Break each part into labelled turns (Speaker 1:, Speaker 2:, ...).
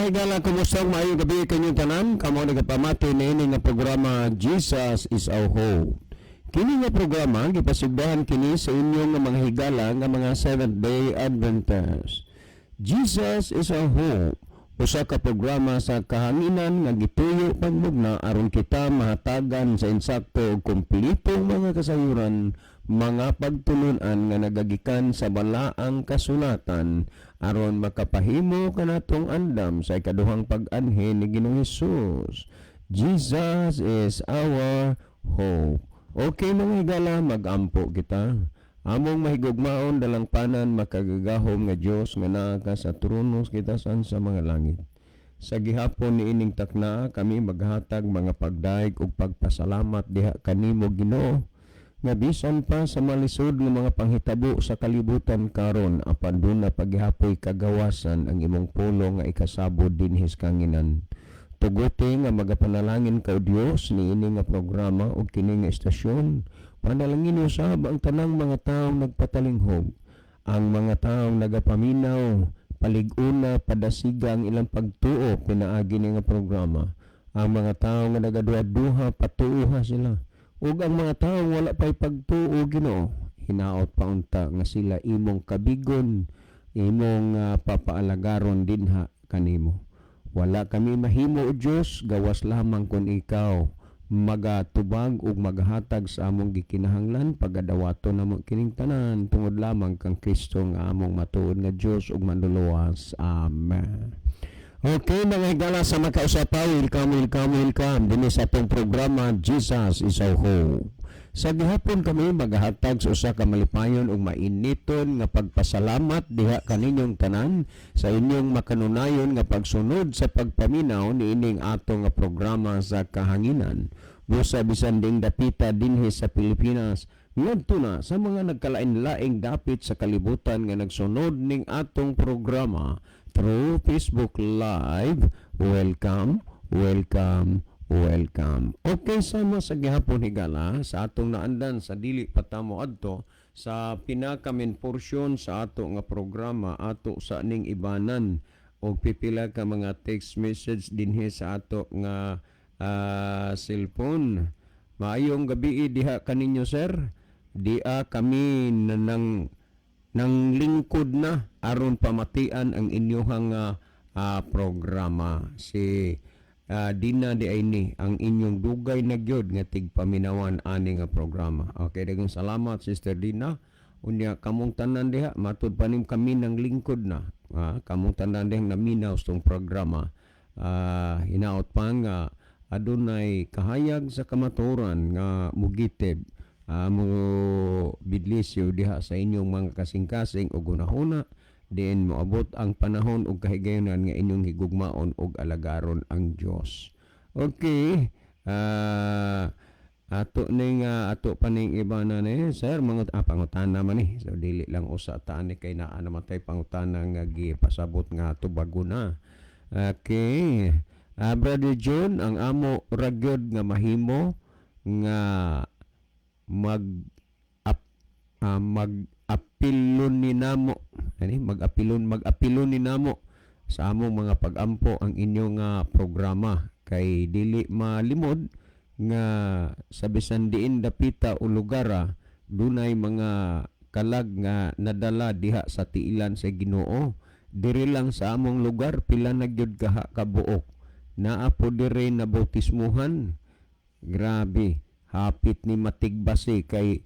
Speaker 1: mga higala, kumusta maayong gabi kanyang tanan? Kamo nagapamati na ini nga programa Jesus is our hope. Kini nga programa gipasugdahan kini sa inyong nga mga higala nga mga Seventh-day Adventist. Jesus is our hope. Usa ka programa sa kahanginan nga gituyo pagmugna aron kita mahatagan sa insakto ug kumpletong mga kasayuran, mga pagtulunan nga nagagikan sa balaang kasulatan aron makapahimo kanatong andam sa ikaduhang pag-anhin ni Ginoong Hesus. Jesus is our hope. Okay mga higala, mag-ampo kita. Among mahigugmaon dalang panan makagagahom nga Dios nga naa ka sa tronos kita sa mga langit. Sa gihapon ni ining takna kami maghatag mga pagdaig ug pagpasalamat diha kanimo Ginoo nga bisan pa sa malisod nga mga panghitabo sa kalibutan karon apan duna paghihapoy kagawasan ang imong pulong nga ikasabod dinhi sa kanginan. Tuguti nga magapanalangin ka Dios ni ini nga programa ug kini nga estasyon. Panalangin usab ang tanang mga taong nagpatalinghog, ang mga taong nagapaminaw, palig-una, padasiga ang ilang pagtuo pinaagi ni nga programa. Ang mga taong nga nagaduha-duha, patuuha sila. Ug ang mga taong wala pa'y pagtuo Ginoo, hinaot pa unta nga sila imong kabigon, imong papaalagaron dinha kanimo. Wala kami mahimo o Dios, gawas lamang kun ikaw magatubag ug maghatag sa among gikinahanglan pagadawato namo kining tanan tungod lamang kang Kristo nga among matuod nga Dios ug manluluwas. Amen. Okay mga higala, sa makausapaw, welcome din sa atong programa Jesus is our hope. Sa gihapon kami maghatag sa usa ka malipayon ug mainiton nga pagpasalamat diha kaninyong tanan sa inyong makanunayon nga pagsunod sa pagpaminaw niining ato nga programa sa kahanginan. Busa bisan ding dapita dinhi sa Pilipinas, ngadto na sa mga nagkalain-laing dapit sa kalibutan nga nagsunod ning atong programa through Facebook Live. Welcome. Okay, sama sa gihapon higala sa atong naandan sa dili patamo adto sa pinakamin porsyon sa ato nga programa ato sa ning ibanan og pipila ka mga text message dinhi sa ato nga cellphone. Maayong gabi diha kaninyo sir. Dia kami nang lingkod na aron pamatian ang inyohang programa. Si Dina di ay ni ang inyong dugay na gyud nga tigpaminawan ani nga programa. Okay, daghang salamat Sister Dina. Unya kamong tanan diha matud panim kami nang lingkod na. Kamong tanan diha naminaw stong programa. Hinaot pa nga adunay kahayag sa kamaturan nga mugitid mo bidlisyo diha sa inyong mga kasing-kasing ug hunahuna diin moabot ang panahon ug kahigayonan nga inyong higugmaon ug alagaron ang Dios. Okay. Ato ning ato paning iba na ni sir mga pangutana man ni. So dili lang usa ta ni kay naa namatay pangutana nga gipasabot nga tubago na. Okay. Brother John, ang amo ragyod nga mahimo nga mag-apilon ni namo mag-apilon ni namo sa among mga pag-ampo ang inyong programa kay dili malimod nga sa bisan diin dapita o lugar dunay mga kalag nga nadala diha sa tiilan sa Ginoo. Diri lang sa among lugar pila na gyud kabuok naa po diri na bautismuhan. Grabe, hapit ni matigbasi kay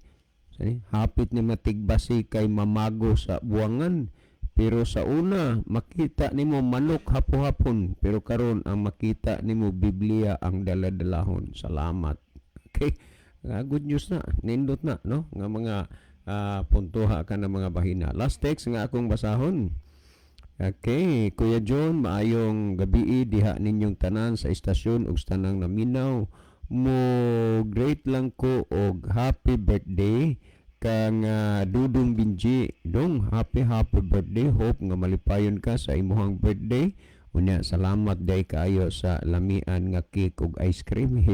Speaker 1: mamago sa buwangan. Pero sa una makita nimo manok hapo-hapon, pero karon ang makita nimo Biblia ang daladalahon. Salamat. Okay, good news na, nindot na no nga mga puntuha ka na mga bahina. Last text nga akong basahon. Okay, Kuya John, maayong gabi diha ninyong tanan sa istasyon ug tanang naminaw. Mo great lang ko og happy birthday kang Dudong Binji. Dong, happy birthday. Hope nga malipayon ka sa imuhang birthday. Unya, salamat day kayo sa lamian nga cake ug ice cream.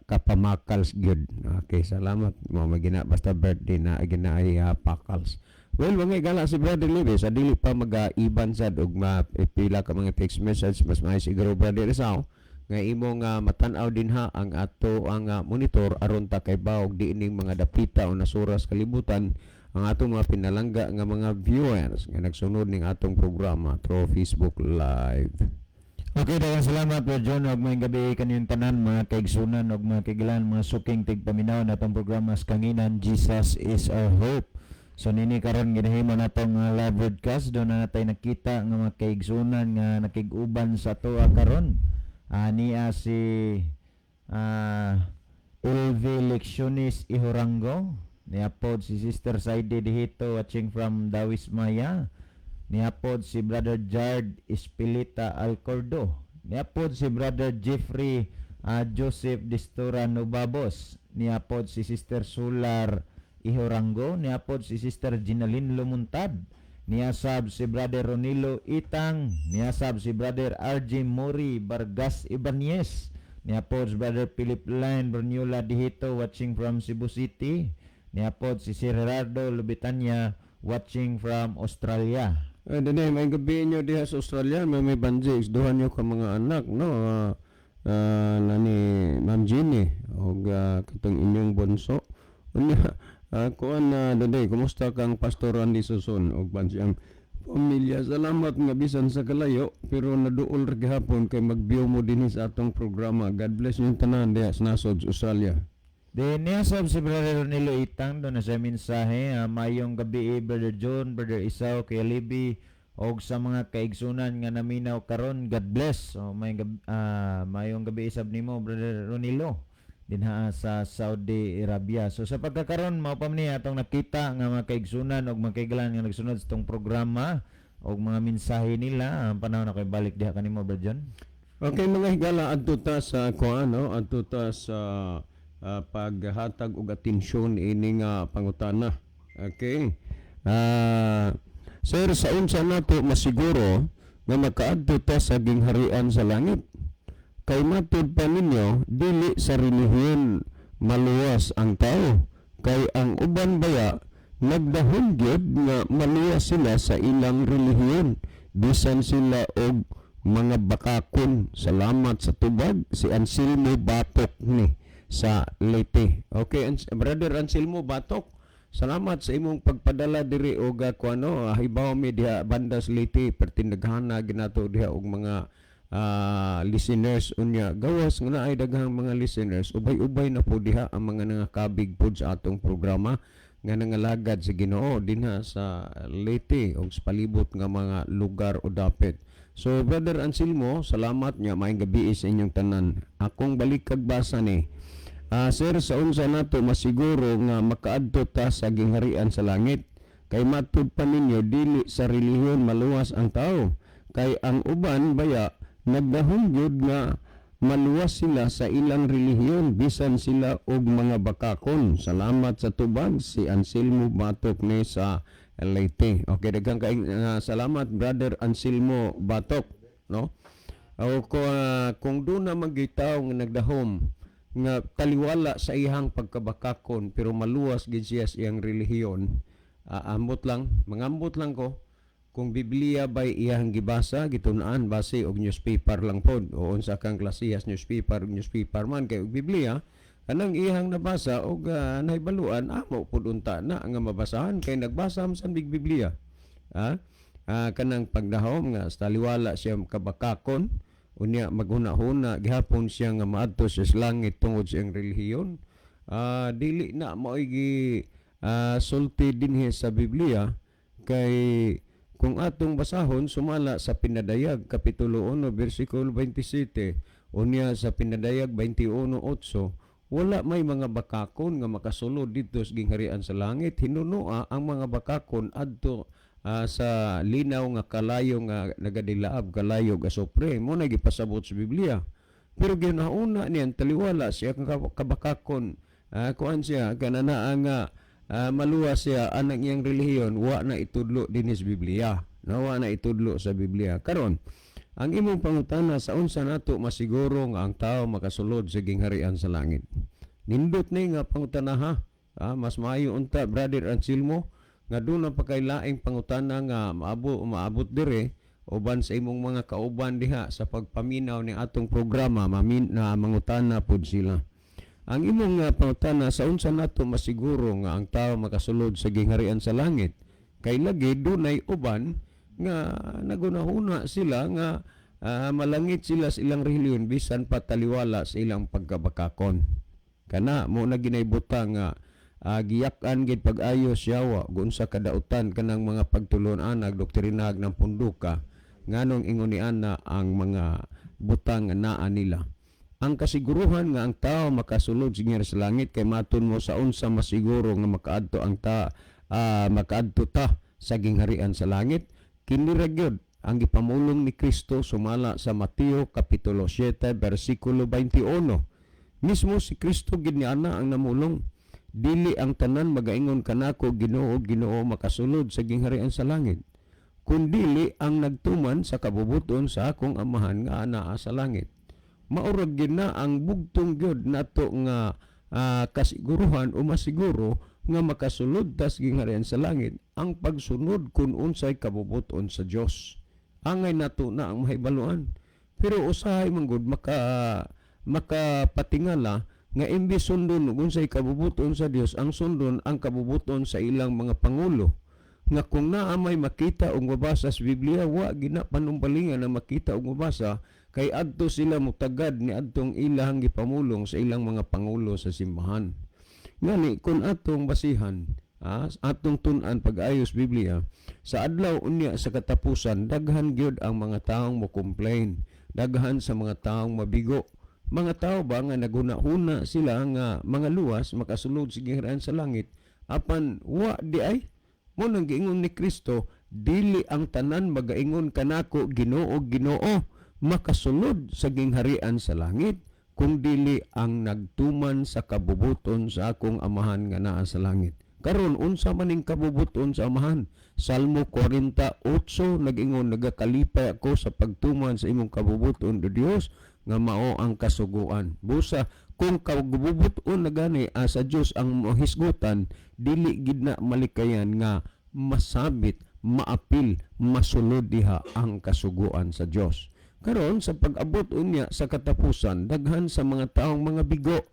Speaker 1: Kapamakals gyud. Okay, salamat mo magina basta birthday na ginaay pakals. Well, mga igala si Brother Libby, sa dili pa mag-iban sad og mapila ka mga text message, mas maayo siguro Brother Rizal, nga imong matanaw din ha ang ato ang monitor aron ta kay baog di ining mga dapita o nasuras kalibutan ang atong mga pinalangga nga mga viewers nga nagsunod ning atong programa through Facebook Live.
Speaker 2: Okay, daghang salamat po John og may gabi kaniyong tanan mga kaigsunan og mga kaigilan mga suking tigpaminaw na atong programa sa kanginan Jesus is our hope. So nini karon ginahimo natong live broadcast do na natay nakita nga mga kaigsunan nga nakig-uban sa tuwa karon. Niya si LV Leccionis Ihorango, niya pod si Sister Saide Dihito watching from Dawis Maya. Niapod si Brother Jard Espilita Alcordo. Niapod si Brother Jeffrey Joseph Distura Nubabos. Niapod si Sister Sular Ihorango. Niapod si Sister Ginalyn Lumuntad. Niasab si Brother Ronilo Itang. Niasab si Brother RJ Mori Vargas Ibanez. Niapod si Brother Philip Line Berniola Dihito watching from Cebu City. Niapod si Sir Gerardo Lubitanya watching from Australia.
Speaker 1: Dede, may gabi nyo diha sa Australia, may banji, isduhan nyo ka mga anak, no? Nani, Ma'am Jeannie, o katong inyong bunso. Kuan na, dede, kumusta kang Pastor Randy Susun, o banji ang pamilya. Salamat nga bisan sa kalayo, pero naduol rin gihapon kay mag-view mo din sa atong programa. God bless yung tanan diha sa nasod sa Australia.
Speaker 2: Then niasab si Brother Ronilo Itang doon na sa mensahe, mayong gabi Brother John, Brother Isaw, Kuya Libby, og sa mga kaigsunan nga naminaw karon, God bless. So mayong gabi isab nimo Brother Ronilo dinha sa Saudi Arabia. So sa pagkakaron mao pa ni atong nakita nga mga kaigsunan og mga kaigalan nga nagsunod sa tong programa og mga mensahe nila. Ang panahon na kay balik diha kanimo Brother John.
Speaker 1: Okay mga higala, adto ta sa kuan, no? Adto ta sa paghatag og atensyon ining pangutana. Okay. Sir, sa unsa nato masiguro nga makaadto ta sa gingharian sa langit? Kay matud pa ninyo, dili sa relihiyon maluwas ang tao. Kay ang uban baya nagdahon gyud nga maluwas sila sa ilang relihiyon, bisan sila og mga bakakon. Salamat sa tubag si Anselmo Batok ni sa Leyte. Okay, Brother Anselmo Batok, salamat sa imong pagpadala diri og kuano hibaw mi diha bandas Leyte, pertindaghana ginato diha og mga listeners unya. Gawas nga naay daghang mga listeners, ubay-ubay na po diha ang mga nangakabig pod sa atong programa nga nangalagad sa Ginoo dinha sa Leyte og sa palibot nga mga lugar o dapit. So Brother Anselmo, salamat nya, maayong gabi sa inyong tanan. Akong balik kag basa ni sir, sa unsa nato masiguro nga makaadto ta sa gingharian sa langit? Kay matud pa ninyo dili sa relihiyon maluwas ang tao. Kay ang uban baya nagdahon gyud nga maluwas sila sa ilang relihiyon, bisan sila og mga bakakon. Salamat sa tubag si Anselmo Batok ni sa Leyte. Okay, daghang salamat Brother Anselmo Batok, no? O kung doon na magitaw nga nagdahom nga taliwala sa ihang pagkabakakon pero maluwas gid siya sa iyang relihiyon, mangambot lang ko kung Biblia bay iyang gibasa gitun-an base og newspaper lang pod o unsa kang klasehas newspaper man kay og Biblia kanang ihang nabasa og nahibaluan amo pod unta na nga mabasahan kay nagbasa man sa Biblia. Kanang pagdahom nga sa taliwala siya kabakakon unya maghuna-huna gihapon siya nga maadto sa langit tungod sa iyang relihiyon. Dili na mao'y sulti dinhi sa Biblia kay kung atong basahon sumala sa Pinadayag kapitulo 1 bersikulo 27 unya sa Pinadayag 21:8 wala may mga bakakon nga makasulod dito sa gingharian sa langit. Hinunua ang mga bakakon adto sa linaw nga kalayo nga nagadilaab kalayo ga sopre mo na gipasabot sa Biblia. Pero ginauna niyan taliwala siya kabakakon kuan siya kanana nga maluwas siya anang iyang relihiyon wa na itudlo din sa Biblia. Wa na itudlo sa Biblia. Karon ang imong pangutana sa unsa nato masiguro nga ang tao makasulod sa gingharian sa langit. Nindot ni nga pangutana ha. Mas maayo unta Brother Anselmo nga doon na pa kay laing pangutana nga maabot dire uban sa imong mga kauban diha sa pagpaminaw ni atong programa na mangutana pod sila. Ang imong pangutana sa unsa nato masiguro nga ang tao makasulod sa gingharian sa langit? Kay lagi dunay uban nga nagunahuna sila nga malangit sila sa ilang reliyon bisan pa taliwala sa ilang pagkabakakon. Kana mo na ginaybutang nga giyak-an gid pag-ayo siyawa gun sa kadautan kanang mga pagtulon-anag doktrinag ng punduka nganong ingon ni ana ang mga butang nga naa nila. Ang kasiguruhan nga ang tao makasulod sa langit kay maton mo sa unsa masiguro nga makaadto ang makaadto ta sa gingharian sa langit kini ra gyud ang gipamulong ni Kristo sumala sa Mateo kapitulo 7 bersikulo 21. Mismo si Kristo gid niana ang namulong. Dili ang tanan magaingon kanako Ginoo Ginoo makasulod sa gingharian sa langit, kundili ang nagtuman sa kabubuton sa akong amahan nga anaa sa langit. Maurag gid na ang bugtong gyud nato nga kasiguruhan o masiguro nga makasulod ta sa gingharian sa langit ang pagsunod kun unsay kabubuton sa Dios. Angay nato na ang mahibaluan. Pero usahay man gud makapatingala nga imbis sundon ug unsay kabubuton sa Dios, ang sundon ang kabubuton sa ilang mga pangulo. Nga kung naa may makita og mabasa sa Biblia, wa gina panumbalingan na makita og mabasa kay adto sila mutagad ni adtong ilang gipamulong sa ilang mga pangulo sa simbahan. Ngani kung atong basihan, atong tun-an pag-ayos Biblia, sa adlaw unya sa katapusan daghan gyud ang mga taong mo complain, daghan sa mga taong mabigo. Mga tao ba nga naguna-una sila nga mga luwas makasulod sa gingharian sa langit apan wa di ay mo nang giingon ni Kristo, dili ang tanan magaingon kanako Ginoo Ginoo makasulod sa gingharian sa langit kung dili ang nagtuman sa kabubuton sa akong amahan nga naa sa langit. Karon unsa maning kabubuton sa amahan? Salmo 48 nag-ingon, nagakalipay ako sa pagtuman sa imong kabubuton o Dios nga mao ang kasuguan. Busa kung kabubuton na gani sa Dios ang mahisgutan, dili gid na malikayan nga masabit, maapil, masulod diha ang kasuguan sa Dios. Karon sa pag-abot unya sa katapusan, daghan sa mga taong mga bigo,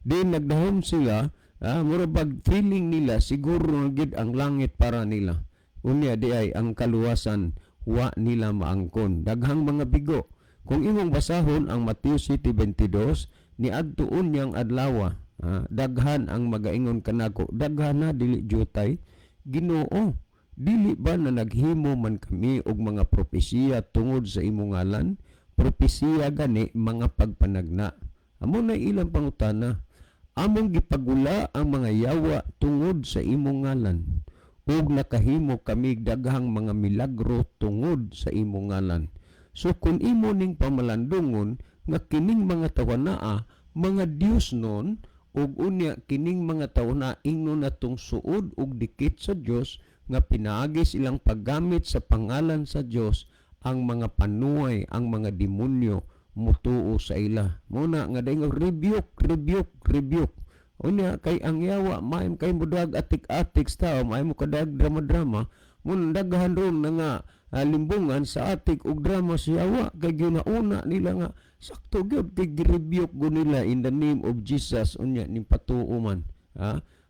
Speaker 1: di nagdahom sila. Murabag feeling nila siguro na gid ang langit para nila. Unya di ay ang kaluwasan wa nila maangkon. Daghang mga bigo. Kung imong basahon ang Mateo 7:22 ni adtuon niyang adlaw, daghan ang magaingon kanako, daghan na dili jutay. Ginoo, dili ba na naghimo man kami og mga propesiya tungod sa imong ngalan? Propesiya gani mga pagpanagna. Amo na ilang pangutana. Among gipagula ang mga yawa tungod sa imong ngalan, ug nakahimo kami daghang mga milagro tungod sa imong ngalan. So kung imo ning pamalandungon nga kining mga tawanaa mga Dios non, ug unya kining mga tawana ingnon natong suod ug dikit sa Dios nga pinaagi silang paggamit sa pangalan sa Dios, ang mga panuay, ang mga demonyo mutuo sa ila. Muna nga dayon rebuke. Unya kay ang yawa maayong kay mudag atik-atik sa tao, maayong mo kadag drama-drama, mun daghan ron na nga limbungan sa atik ug drama sa yawa kay ginauna nila nga sakto gyud kay gi-rebuke go nila in the name of Jesus unya ning patuo man.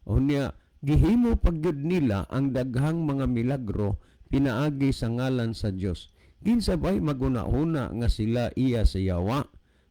Speaker 1: Unya gihimo pagyud nila ang daghang mga milagro pinaagi sa ngalan sa Dios. Kinsa bay maguna-una nga sila iya sa yawa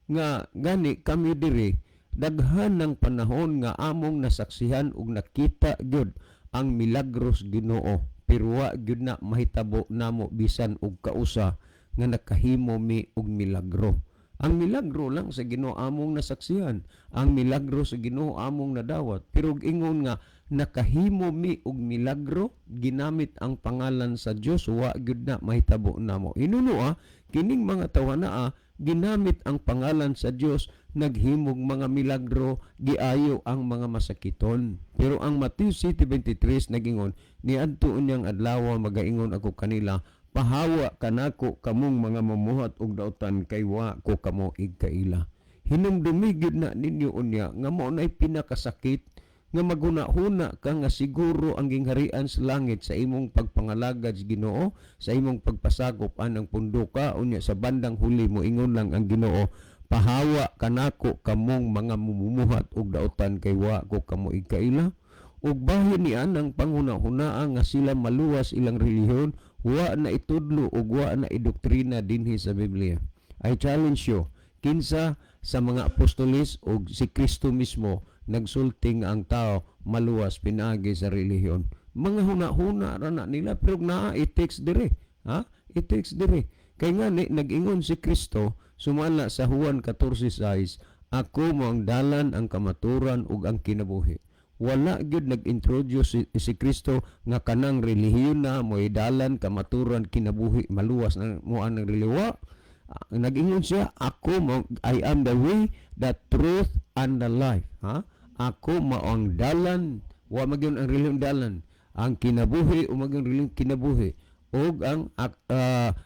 Speaker 1: nga gani kami diri daghan ng panahon nga among nasaksihan ug nakita gyud ang milagros Ginoo, pero wa gyud na mahitabo namo bisan og kausa nga nakahimo mi og milagro. Ang milagro lang sa Ginoo among nasaksihan, ang milagro sa Ginoo among nadawat, pero ingon nga nakahimo mi og milagro ginamit ang pangalan sa Dios, wa gyud na mahitabo namo. Inuno kining mga tawana ginamit ang pangalan sa Dios, naghimog mga milagro, giayo ang mga masakiton. Pero ang Mateo 7:23 nagingon, niadto unyang adlaw magaingon ako kanila, pahawa kanako kamong mga mamuhat og dautan kay wa ko kamo igkaila. Hinumdumi gyud na ninyo unya nga mao nay pinakasakit nga maghuna-huna ka nga siguro ang gingharian sa langit sa imong pagpangalagad sa Ginoo, sa imong pagpasakop anang pundo ka, unya sa bandang huli mo ingon lang ang Ginoo, pahawa kanako kamong mga mumumuhat og daotan kay wa ko kamo ikaila. Ug bahin ni anang panghuna-hunaa nga sila maluwas ilang relihiyon, wa na itudlo ug wa na idoktrina dinhi sa Biblia. I challenge you, kinsa sa mga apostolis o si Kristo mismo nagsulti nga ang tao maluwas pinaagi sa relihiyon. Mga huna-huna ra na nila pero naa it takes dire. Ha? It takes dire. Kay nga nag-ingon si Kristo sumala sa Juan 14:6, ako mo ang dalan, ang kamaturan ug ang kinabuhi. Wala gyud nag-introduce si Kristo nga kanang relihiyon na mo'y dalan, kamaturan, kinabuhi, maluwas na mo ang relihiyon. Nag-ingon siya, I am the way, the truth, and the life. Ha? Ako maong dalan, wa magyon ang relihiyong dalan. Ang kinabuhi, magyon relihiyong kinabuhi. O ang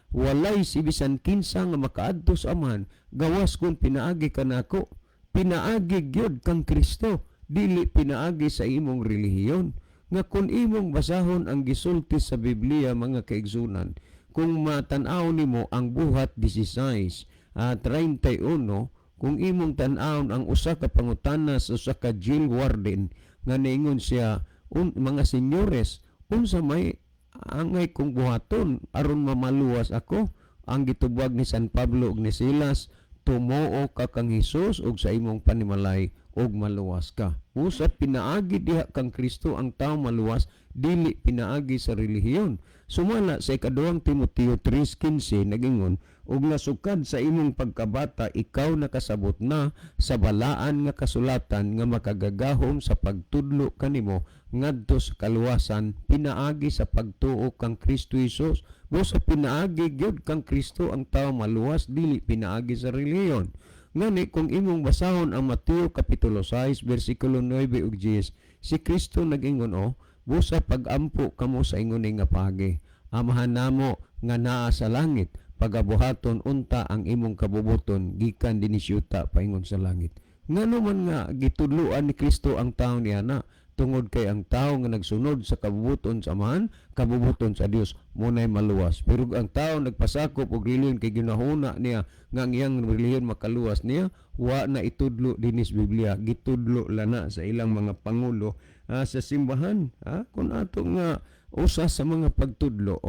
Speaker 1: walay si bisan kinsa nga makaadto sa Amahan, gawas kung pinaagi ka nako. Pinaagi gyud kang Kristo, dili pinaagi sa imong relihiyon. Nga kung imong basahon ang gisulti sa Biblia mga kaigsunan, kung matan-aw nimo ang buhat 16, 31, kung imong tan-awon ang usa ka pangutana sa usa ka jail warden nga niingon siya, mga senyores, unsa may angay kong buhaton aron mamaluwas ako? Ang gitubag ni San Pablo ug ni Silas, tumoo ka kang Hesus ug sa imong panimalay ug maluwas ka. Usa pinaagi diha kang Kristo ang tao maluwas, dili pinaagi sa relihiyon. Sumala sa ikaduhang Timoteo 3:15 nagingon, ug nasukad sa imong pagkabata ikaw nakasabot na sa balaan nga kasulatan nga makagagahom sa pagtudlo kanimo ngadto sa kaluwasan, pinaagi sa pagtuo kang Kristo Hesus. Busa pinaagi gyud kang Kristo ang tao maluwas, dili pinaagi sa relihiyon. Ngani kung imong basahon ang Mateo kapitulo 6 bersikulo 9 ug 10, si Kristo nag-ingon, busa pag-ampo kamo sa ingon nga pagi. Amahan namo nga naa sa langit, pagabuhaton unta ang imong kabubuton gikan dinhi syuta paingon sa langit. Ngano man nga gitudloan ni Kristo ang tawo niya na tungod kay ang tawo nga nagsunod sa kabubuton sa Amahan, kabubuton sa Dios munay maluwas. Pero ang tawo nagpasakop og relihiyon kay ginahuna niya nga ang iyang relihiyon makaluwas niya, wa na itudlo dinhi sa Biblia, gitudlo lana sa ilang mga pangulo sa simbahan. Kung ato nga usa sa mga pagtudlo,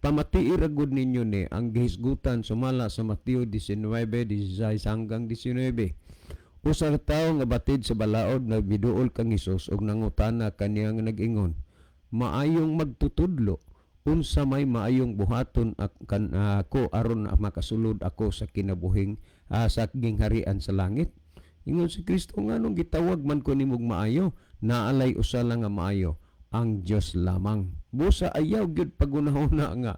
Speaker 1: pamatii ra gud ninyo ni ang gihisgutan sumala sa Mateo 19:16 hanggang 19. Usa ka tawo nga batid sa balaod nagbiduol kang Hesus ug nangutana kaniya nga nag-ingon, maayong magtutudlo, unsa may maayong buhaton ako aron makasulod ako sa kinabuhing sa gingharian sa langit? Ingon si Kristo, nganong gitawag man ko nimog maayo? Naalay usa lang nga maayo, ang Dios lamang. Busa ayaw gyud pagunahuna nga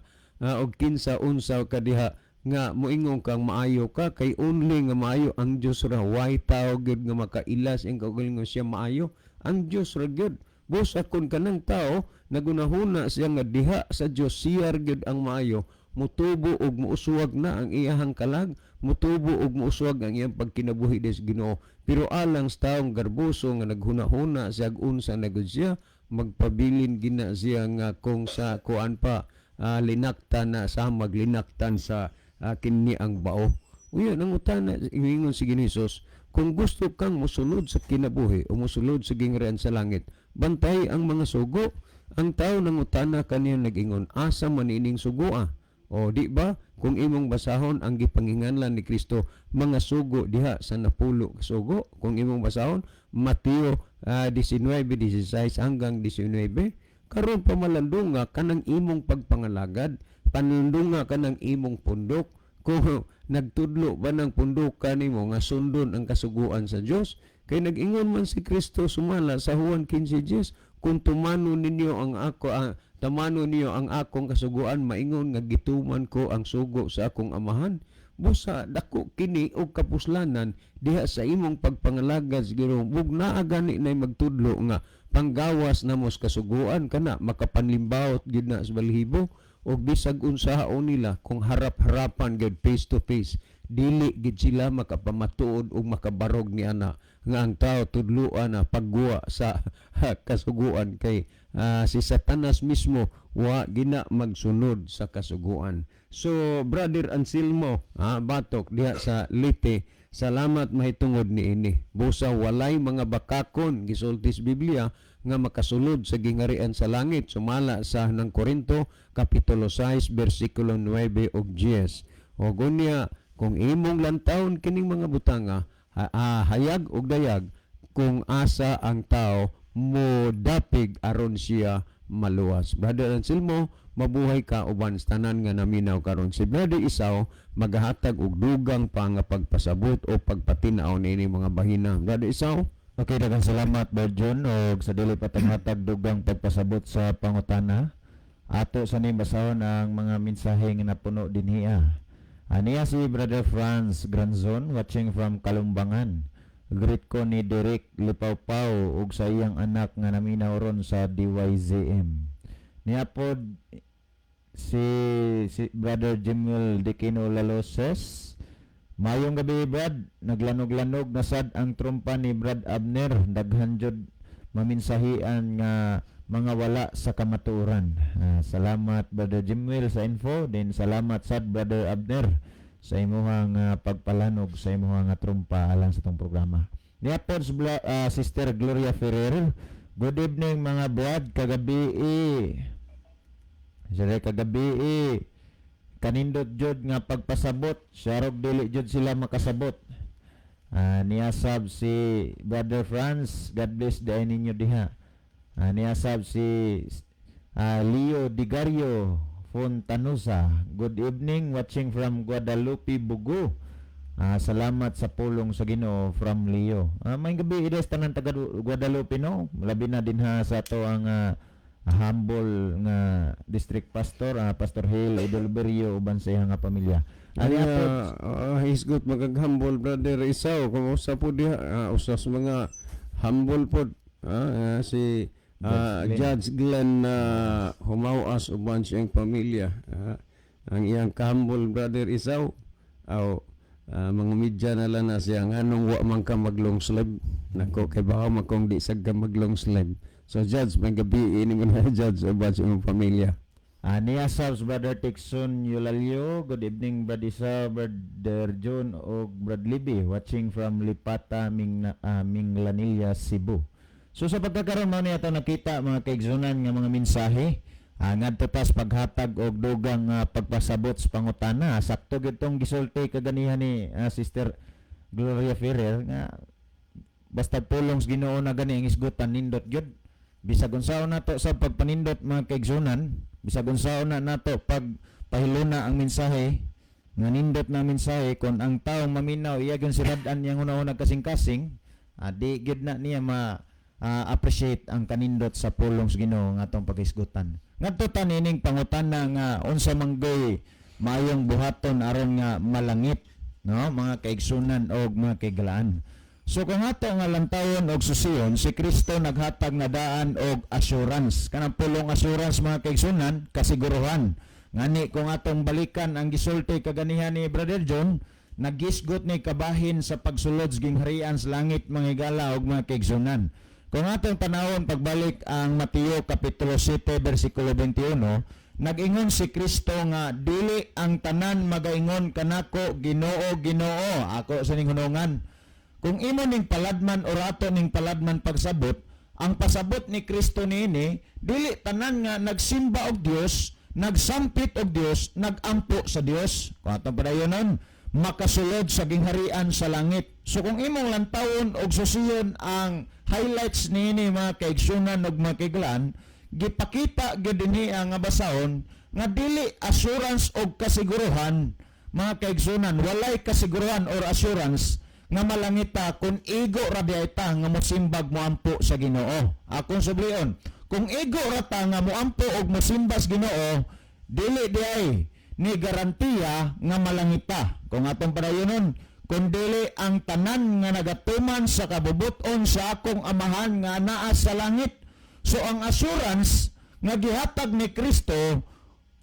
Speaker 1: og kinsa unsa ka diha nga moingon kang maayo ka, kay only nga maayo ang Dios ra. Why tao gyud nga makailas ang kaugalingon siya maayo? Ang Dios ra gyud. Busa kun kanang tao nagunahuna siya nga diha sa Dios, siya gyud ang maayo, mutubo og muuswag na ang iyahang kalag, mutubo og muuswag ang iyang pagkinabuhi des Ginoo. Pero alang sa taong garboso nga naghuna-huna siya unsa na gud siya, magpabilin gina siya nga kung sa kuan pa linaktan na sa maglinaktan sa kinni ang bao. Uya nang utana ingon si Hesus, kung gusto kang mosulod sa kinabuhi o mosulod sa gingharian sa langit, bantay ang mga sugo. Ang tao nang utana kaniya nag-ingon, asa manining sugoa? O di ba kung imong basahon ang gipanginganlan ni Kristo, mga sugo diha sa napulo sugo. Kung imong basahon Mateo 19:16 hanggang 19, karon pamalandunga kanang imong pagpangalagad, panundunga kanang imong pundok. Kung nagtudlo ba ng pundok kanimo nga sundon ang kasuguan sa Dios, kay nag-ingon man si Kristo sumala sa Juan 15:10, kung tumano ninyo ang akong kasuguan, maingon nga gituman ko ang sugo sa akong Amahan. Busa dako kini og kapuslanan diha sa imong pagpangalagad sa Ginoo. Ug naa gani nay magtudlo nga panggawas namos kasuguan kana makapanlimbawot gid na sa balhibo, o bisag unsaon nila kung harap-harapan gud face to face dili gid sila makapamatuod ug makabarog ni ana nga ang tao tudluan na pagguwa sa kasuguan kay si Satanas mismo wa gina magsunod sa kasuguan. So Brother Anselmo batok diha sa Leyte, salamat mahitungod niini. Busa walay mga bakakon gisultis Biblia nga makasulod sa gingarian sa langit, sumala sa ng Korinto kapitulo 6 bersikulo 9 ug 10. O gunya kung imong lantawon kining mga butanga, hayag ug dayag kung asa ang tao mo dapig aron siya maluwas. Brother Anselmo, mabuhay ka uban sa tanan nga naminaw karon. Si Brother Isaw magahatag og dugang pa nga pagpasabot o pagpatinaw niini mga bahina. Brother Isaw.
Speaker 2: Okay, daghang salamat Brad John, og sa dili patanghatag dugang pagpasabot sa pangutana. Ato sa basahon ang mga mensahe nga napuno dinhiya. Aniya si Brother Franz Granzon watching from Kalumbangan. Greet ko ni Derek Lipawpaw ug sa iyang anak nga naminaw ron sa DYZM. Niya pod si Brother Jimel Dikino Laloses. Mayong gabi Brad, naglanog-lanog na sad ang trompa ni Brad Abner, daghan jud maminsahian nga mga wala sa kamatuoran. Salamat Brother Jimwell sa info, din salamat sad Brother Abner sa imuhang pagpalanog sa imuhang trompa alang sa tong programa. Niya po Sister Gloria Ferrer. Good evening mga Brad, kagabi kanindot jud nga pagpasabot, syarog dili jud sila makasabot. Niyasab si Brother Franz, God bless day ninyo diha. Niyasab si Leo Digario Fontanusa, good evening, watching from Guadalupe, Bugo. Salamat sa pulong sa Ginoo from Leo. May gabi ides tanan taga Guadalupe no, labi na din ha sa to ang humble nga district pastor, Pastor Hale Idolberio uban sa iyang pamilya.
Speaker 1: He's good magaghambol Brother Isaw, kumusta po diha usas mga humble pod si Judge Glenn humawas uban sa iyang pamilya. Ang iyang kahambol Brother Isaw mga media na lang na siya nganong wa man ka maglong slave nako kay baka makong di sagda maglong slave. So Judge, may gabi ini mo na Judge about sa imong pamilya.
Speaker 2: Niya Sabs, Brother Tixon Yulalio, good evening Brad Isa, Brother John o Brad Libby, watching from Lipata, Minglanilla, Cebu. So sa pagkakaroon mo niya ito nakita mga kaigsunan nga mga mensahe, ngadto tas paghatag og dugang pagpasabot sa pangutana. Sakto gitong gisulti kaganihan ni Sister Gloria Ferrer nga basta tulong sa Ginoo na gani ang isgutan nindot gyud. Bisag unsaon nato sa pagpanindot mga kaigsunan, bisag unsaon na nato pag pahiluna ang mensahe nga nindot na mensahe kon ang taong maminaw iya gyud sirad-an yang una-una kasing-kasing, di gyud na niya appreciate ang kanindot sa pulong sa Ginoo nga atong pag-isgutan. Ngadto ta nining pangutana nga unsa manggoy mayong buhaton aron nga malangit, no, mga kaigsunan og mga kaigalaan. So kung ato nga lantawon og susiyon, si Kristo naghatag na daan og assurance. Kanang pulong assurance mga kaigsunan, kasiguruhan. Ngani kung atong balikan ang gisulti kaganihan ni Brother John, nagisgot ni kabahin sa pagsulod sa gingharian sa langit mga higala og mga kaigsunan. Kung atong tanawon pagbalik ang Mateo kapitulo 7 bersikulo 21, nag-ingon si Kristo nga dili ang tanan magaingon kanako Ginoo, Ginoo, ako sa ning hunungan. Kung imo ning paladman o rato ning paladman pagsabot, ang pasabot ni Kristo niini, dili tanan nga nagsimba og Dios, nagsampit og Dios, nagampo sa Dios. Kung atong padayonon, makasulod sa gingharian sa langit. So kung imong lantawon og susiyon ang highlights niini mga kaigsunan og mga kaiglaan, gipakita gyud dinhi nga basahon nga dili assurance og kasiguruhan mga kaigsunan, walay kasiguruhan or assurance nga malangita kung igo ra diayta nga mosimbag moampo sa Ginoo. Akong sublion, kung igo ra ta nga moampo og mosimba sa Ginoo, dili diay ni garantiya nga malangita. Kung atong padayonon, kung dili ang tanan nga nagatuman sa kabubuton sa akong amahan nga naa sa langit. So ang assurance nga gihatag ni Kristo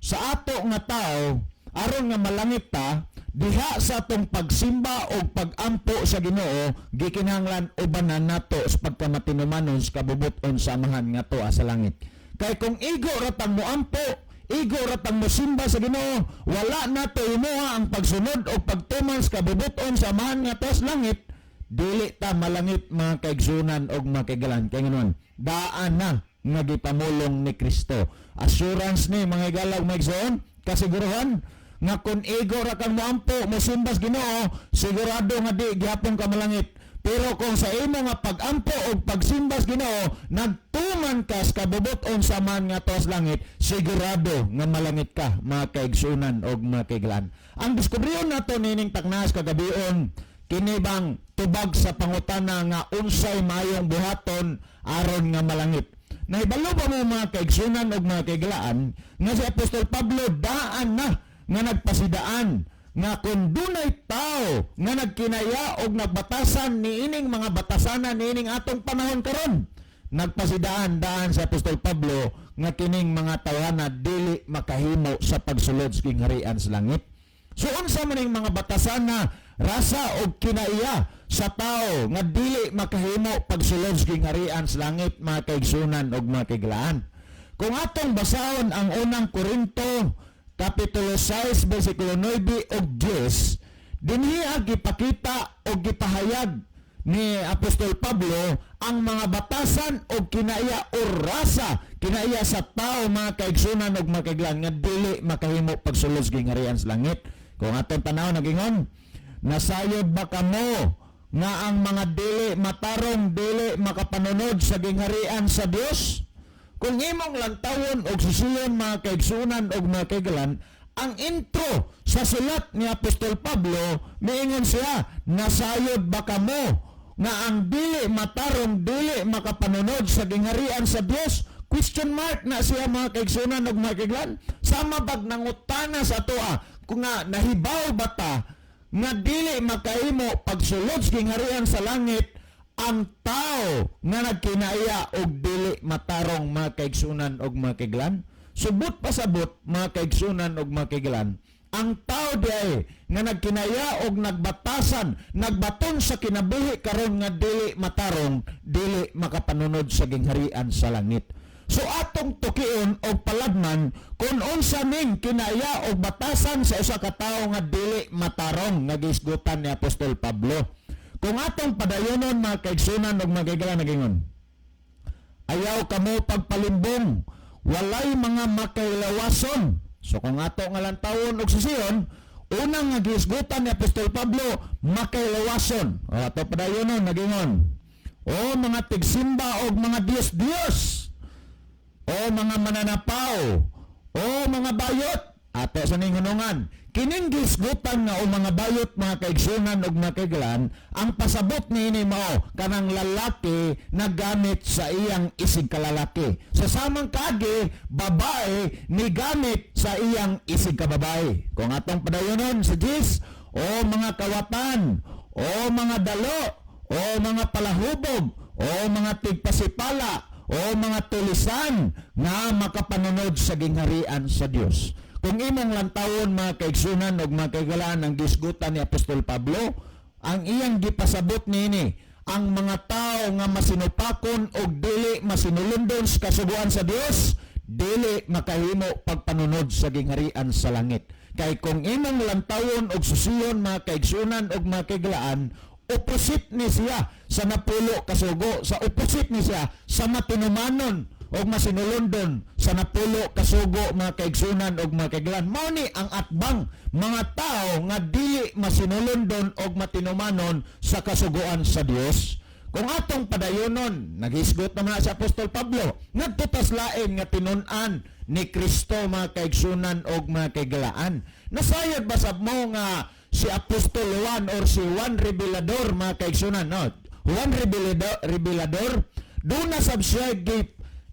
Speaker 2: sa ato nga tao
Speaker 3: aron nga malangit ta diha sa atong pagsimba o pagampo sa Ginoo gikinahanglan ubanan nato sa pagkamatinumanon sa kabubuton sa amahan nga tuwa sa langit. Kay kung igo ratang moampo, igo ratang mosimba sa Ginoo, wala nato imuha ang pagsunod o pagtuman sa kabubuton sa amahan nga tuwa sa langit, dili ta malangit mga kaigsunan o mga kaigalan. Kaya ngayon, daan na nga gipamulong ni Kristo. Assurance ni mga igalag mga igsoon, kasiguruhan nga kung igo ra kang moampo mosimba sa Ginoo, sigurado nga di gihapon ka malangit. Pero kung sa imo nga pagampo o pagsimba sa Ginoo nagtuman ka sa kabubuton sa amahan nga tuwa sa langit, sigurado nga malangit ka mga kaigsunan o mga kaigalan. Ang diskubriyon nato nining taknas kagabion kini bang tubag sa pangutana nga unsay mayong buhaton aron nga malangit. Nahibalo ba mo mga kaigsunan o mga kaigalaan nga si Apostol Pablo daan na nga nagpasidaan nga kung dunay tao nga nagkinaya og nagbatasan niining mga batasanan niining atong panahon karon, nagpasidaan daan sa Apostol Pablo nga kining mga tawhana dili makahimo sa pagsulod sa kingharian sa langit. So unsa man ning mga batasana rasa og kinaiya sa tao nga dili makahimo pagsulod sa kingharian sa langit mga kaigsunan og mga kaigalaan. Kung atong basahon ang unang Korinto Kapitulo 6, versikulo 9 o 10, dinhiya gipakita o gipahayag ni Apostol Pablo ang mga batasan o kinaiya o rasa kinaiya sa tao mga kaigsunan o mga kaigalan nga dili makahimo pagsulod sa kingharian sa langit. Kung atong tanaw nagingon, nasayod ba kamo nga ang mga dili matarong dili makapanunod sa kingharian sa Dios? Kung imong lantawon og susiyon mga kaigsunan og mga kaigalan, ang intro sa sulat ni Apostol Pablo, miingon siya, nasayod ba kamo nga ang dili matarong dili makapanunod sa kingharian sa Dios? Question mark na siya mga kaigsunan og mga kaigalan. Sama bag nangutana sa atoa kung nga nahibaw ba ta nga dili makahimo pagsulod sa kingharian sa langit ang tao nga nagkinaiya og dili matarong mga kaigsunan og mga kaigalan? Subot pasabot mga kaigsunan og mga kaigalan, ang tao diay nga nagkinaiya og nagbatasan, nagbaton sa kinabuhi karon nga dili matarong, dili makapanunod sa gingharian sa langit. So atong tukion og palagman kung unsa ning kinaiya og batasan sa usa ka tawo nga dili matarong nga gisgutan ni Apostol Pablo. Kung atong padayonon mga kaigsunan o mga kaigalan nagingon, ayaw kamo pagpalimbong, walay mga makailawason. So kung ato nga lantawon og susiyon, unang nga gisgutan ni Apostol Pablo, makailawason. O ato padayonon nagingon, o mga tigsimba og mga Diyos-Diyos, o mga mananapaw, o mga bayot, ato sa ning hunungan, kining gisgutan nga o mga bayot mga kaigsunan og mga kaigalan, ang pasabot niini mao kanang lalaki nagamit sa iyang isig kalalaki. Sa samang kaagi, babae ni gamit sa iyang isig kababae. Kung atong padayonon sa Diyos, o mga kawatan, o mga dalo, o mga palahubog, o mga tigpasipala, o mga tulisan nga makapanunod sa gingharian sa Dios. Kung imong lantawon mga kaigsunan og mga kaigalaan ang gisgutan ni Apostol Pablo, ang iyang gipasabot niini, ang mga tao nga masinupakon og dili masinulundon sa kasuguan sa Dios, dili makahimo pagpanunod sa gingharian sa langit. Kay kung imong lantawon og susiyon mga kaigsunan og mga kaigalaan, opposite ni siya sa napulo kasugo, sa opposite ni siya sa matinumanon og masinulundon sa napulo kasugo mga kaigsunan og mga kaigalan. Mao ni ang atbang mga tao nga dili masinulundon og matinumanon sa kasuguan sa Dios. Kung atong padayonon, naghisgot naman sa Apostol Pablo, nagtutas lain nga tinun-an ni Kristo mga kaigsunan og mga kaigalaan. Nasayod ba sab mo nga si Apostol Juan or si Juan Revelador mga kaigsunan? No? Juan Revelador, doon na sab siya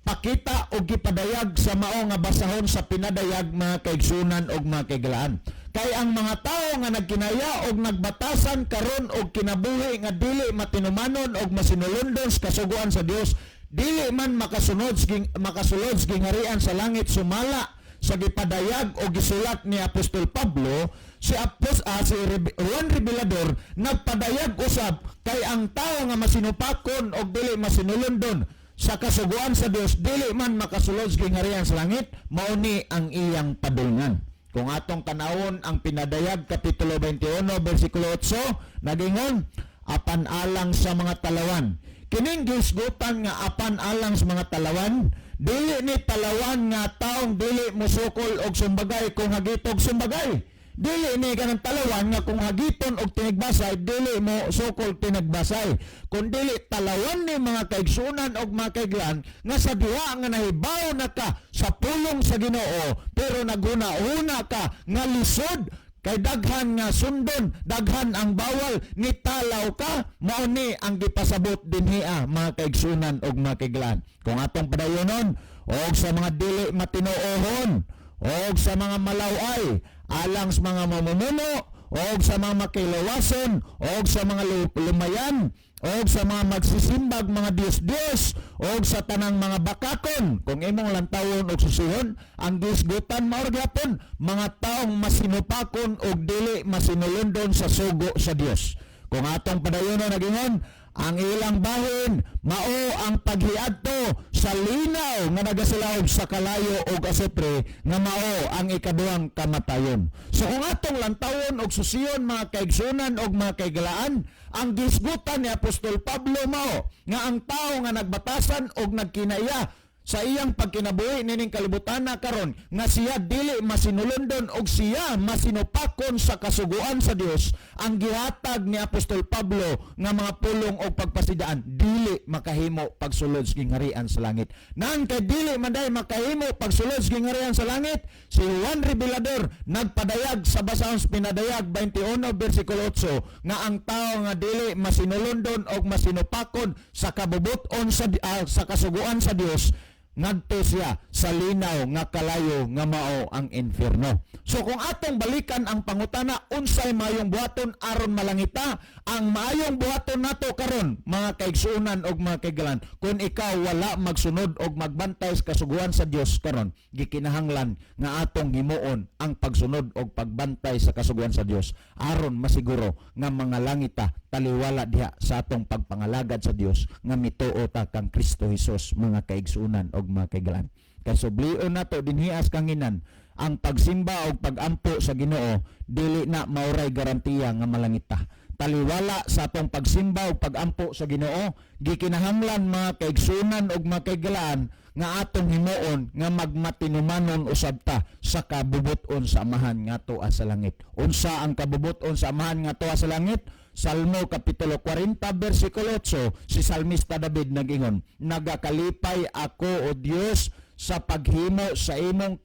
Speaker 3: pakita o gipadayag sa mao nga basahon sa pinadayag mga kaigsunan og mga kaigalaan. Kay ang mga tao nga nagkinaya og nagbatasan karon og kinabuhi nga dili matinumanon og masinulundon sa kasuguan sa Dios, dili man makasulod sa gingharian sa langit sumala sa gipadayag o gisulat ni Apostol Pablo, si Juan Revelador nagpadayag usab kay ang tao nga masinupakon og dili masinulondon sa kasuguan sa Dios dili man makasulod sa gingharian sa langit, mao ni ang iyang padulngan. Kung atong tanawon ang pinadayag kapitulo 21 bersikulo 8, nagingon, apan alang sa mga talawan. Kining gisgutan nga apan alang sa mga talawan, dili ni talawan nga taong dili musukol og sumbagay kung hagitog sumbagay. Dili ni kanang talawan nga kung hagiton og tinigbasay dili mo sukol tinigbasay. Kun dili talawan ni mga kaigsunan og mga kaiglan nga sa diha nga nahibaw na ka sa pulong sa Ginoo pero naguna-una ka nga lisod kay daghan nga sundon, daghan ang bawal, nitalaw ka, mao ni ang gipasabot dinhiya mga kaigsunan og mga kaiglan. Kung atong padayonon og sa mga dili matinuohon og sa mga malaway, alang sa mga mamumuno og sa mga makilawason og sa mga lumayan og sa mga magsisimbag mga Dios-Dios og sa tanang mga bakakon. Kung imong lantawon og susihon, ang gisgutan mao gyapon mga taong masinupakon og dili masinulondon sa sugo sa Dios. Kung atong padayonon nagingon, ang ilang bahin mao ang paghiadto sa linaw nga nagasilahog sa kalayo og asupre nga mao ang ikaduhang kamatayon. So kung atong lantawon og susiyon mga kaigsunan og mga kaigalaan, ang gisgutan ni Apostol Pablo mao nga ang tao nga nagbatasan og nagkinaya sa iyang pagkinabuhi nining kalibutan na karon nga siya dili masinulondon og siya masinupakon sa kasuguan sa Dios, ang gihatag ni Apostol Pablo nga mga pulong og pagpasidaan dili makahimo pagsulod sa gingharian sa langit. Nang kay dili man day makahimo pagsulod sa gingharian sa langit, si Juan Revelador nagpadayag sa basahon sa pinadayag 21 bersikulo 8 nga ang tao nga dili masinulondon og masinupakon sa kabubuton sa kasuguan sa Dios, ngadto siya sa linaw nga kalayo nga mao ang infierno. So kung atong balikan ang pangutana, unsay mayong buhaton aron malangita, ang mayong buhaton nato karon mga kaigsunan og mga kaigalan, kung ikaw wala magsunod og magbantay sa kasuguan sa Dios karon, gikinahanglan nga atong himuon ang pagsunod og pagbantay sa kasuguan sa Dios aron masiguro nga mga langita taliwala diha sa atong pagpangalagad sa Dios nga mituo ta kang Kristo Hesus mga kaigsunan og mga kaigalan. Kay sublion nato dinhias kanginan ang pagsimba og pagampo sa Ginoo dili na mauray garantiya nga malangita. Taliwala sa atong pagsimba og pagampo sa Ginoo, gikinahanglan mga kaigsunan og mga kaigalaan nga atong himuon nga magmatinumanon usab ta sa kabubuton sa amahan nga tuwa sa langit. Unsa ang kabubuton sa amahan nga tuwa sa langit? Salmo kapitulo 40 bersikulo 8, si Salmista David nagingon, nagakalipay ako o Dios sa paghimo sa imong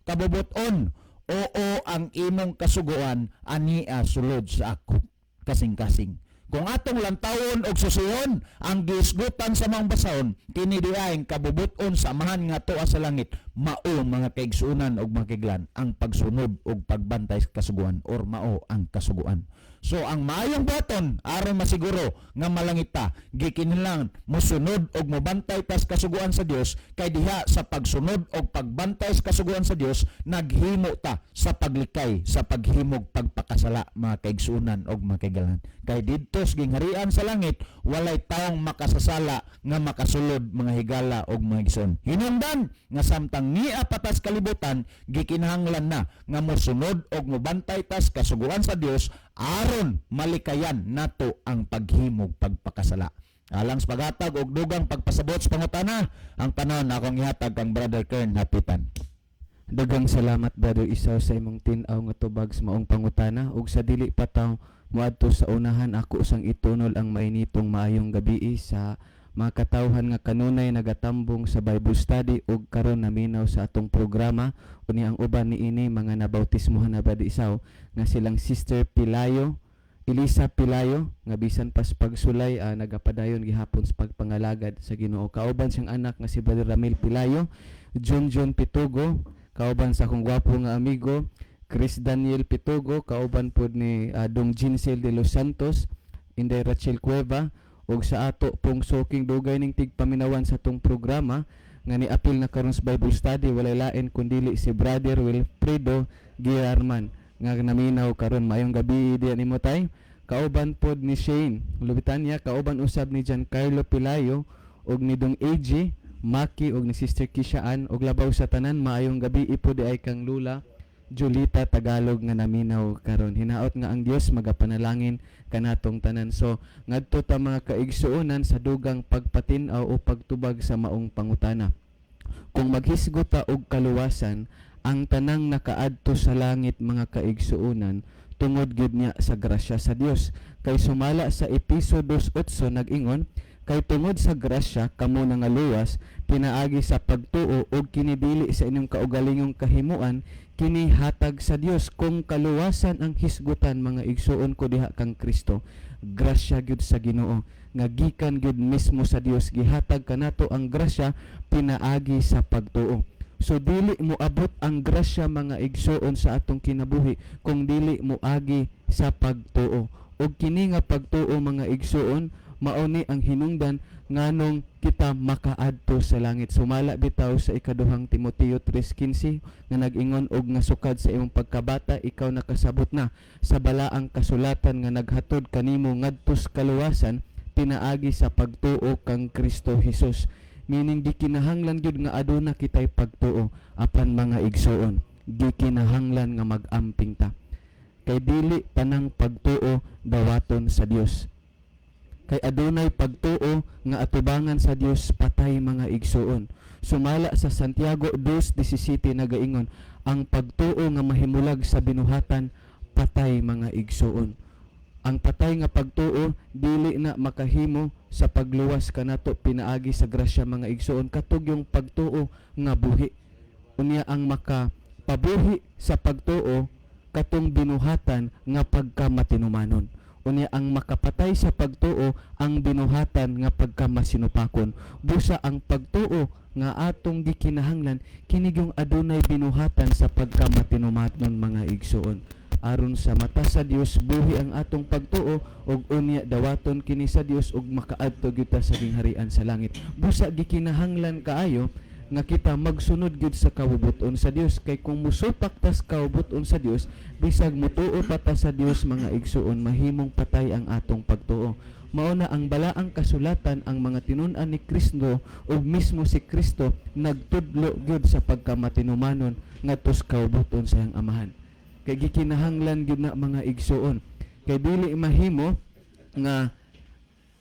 Speaker 3: kabubuton. Oo, ang imong kasuguan ania sulod sa ako kasing-kasing. Kung atong lantawon og susihon ang gisgutan sa mga basahon, kini diayeng kabubuton sa amahan nga tuwa sa langit, mao mga kaigsunan og mga kiglan ang pagsunod og pagbantay sa kasuguan or mao ang kasuguan. So ang maayong buhaton aron masiguro nga malangita, gikinahanglan mosunod og mobantay tas kasuguan sa Dios, kay diha sa pagsunod og pagbantay sa kasuguan sa Dios naghimo ta sa paglikay sa paghimog pagpakasala mga kaigsunan og mga kaigalan. Kay didto sa gingharian sa langit walay taong makasasala nga makasulod mga higala og mga igsoon. Hinungdan nga samtang niya patas kalibutan gikinahanglan na nga mosunod og mobantay tas kasuguan sa Dios aron malikayan nato ang paghimog pagpakasala. Alang sa paghatag og dugang pagpasabot sa pangutana, ang panahon akong ihatag kang Brother Kern Hapitan.
Speaker 1: Daghang salamat Brother Isaw sa imong tin-aw nga tubag sa maong pangutana, ug sa dili pa taw moadto sa unahan, ako sang itunol ang mainitong maayong gabi sa mga katawhan nga kanunay nagatambong sa Bible study ug karon naminaw sa atong programa. Uni ang uban niini mga nabautismohan na Brother Isaw nga silang Sister Pilayo, Elisa Pilayo nga bisan pas pagsulay nagapadayon gihapon sa pagpangalagad sa Ginoo. Kauban siyang anak nga si Brother Ramil Pilayo, John Pitugo, kauban sa akong gwapo nga amigo Chris Daniel Pitugo, kauban pod ni Dong Jinsel de los Santos, Inday Rachel Cueva, ug sa ato pong soking dugay ning tigpaminawan sa tong programa
Speaker 4: nga niapil na karon sa Bible study walay lain kundili si Brother Wilfredo Guillerman nga naminaw karon. Maayong gabi diyan nimo tay. Kauban pod ni Shane lubitan niya, kauban usab ni Giancarlo Pilayo og ni Dong AG Maki og ni Sister Kishaan og labaw sa tanan. Maayong gabi ipo di ay kang Lula Julita Tagalog nga naminaw karon. Hinaot nga ang Dios magapanalangin kanatong tanan. So ngadto ta mga kaigsuonan sa dugang pagpatin-aw o pagtubag sa maong pangutana. Kung maghisgot ta og kaluwasan, ang tanang nakaadto sa langit mga kaigsuonan tungod gyud niya sa grasya sa Dios. Kay sumala sa Episo 2:8 nag-ingon, kay tungod sa grasya kamo nangaluwas pinaagi sa pagtuo og kinidili sa inyong kaugalingong kahimuan kini hatag sa Dios. Kung kaluwasan ang hisgutan mga igsuon ko diha kang Kristo, grasya gyud sa Ginoo nga gikan gyud mismo sa Dios, gihatag kanato ang grasya pinaagi sa pagtuo. So dili mo abot ang grasya mga igsuon sa atong kinabuhi kung dili mo agi sa pagtuo. Og kini nga pagtuo mga igsuon mauni ang hinungdan nganong kita makaadto sa langit. Sumala bitaw sa ikaduhang Timoteo 3:15 nga nag-ingon og nga sukad sa imong pagkabata ikaw nakasabot na sa balaang kasulatan nga naghatod kanimo ngadtos kaluwasan pinaagi sa pagtuo kang Kristo Jesus. Meaning di kinahanglan gyud nga aduna kitay pagtuo apan mga igsuon. Di kinahanglan nga mag-amping ta. Kay dili tanang pagtuo dawaton sa Dios. Kay adunay pagtuo nga atubangan sa Dios patay mga igsuon. Sumala sa Santiago 2:17 nagaingon, ang pagtuo nga mahimulag sa binuhatan patay mga igsuon. Ang patay nga pagtuo dili na makahimo sa pagluwas kanato pinaagi sa grasya mga igsuon katug yung pagtuo nga buhi. Unya ang makapabuhi sa pagtuo katong binuhatan nga pagkamatinumanon. Unya ang makapatay sa pagtuo ang binuhatan nga pagkamasinupakon. Busa ang pagtuo nga atong gikinahanglan kini yung adunay binuhatan sa pagkamatinumanon mga igsuon. Aron sa mata sa Dios buhi ang atong pagtuo ug unya dawaton kini sa Dios ug makaadto gyud ta sa gingharian sa langit. Busa gikinahanglan kaayo nga kita magsunod gyud sa kahubuton sa Dios. Kay kung musupak tas kahubuton sa Dios bisag mutuo pa ta sa Dios mga igsuon mahimong patay ang atong pagtuo. Mao na ang balaang kasulatan ang mga tinun-an ni Kristo ug mismo si Kristo nagtudlo gyud sa pagkamatinumanon ngadto sa kahubuton sa iyang amahan. Kay gikinahanglan gyud na mga igsuon. Kay dili mahimo nga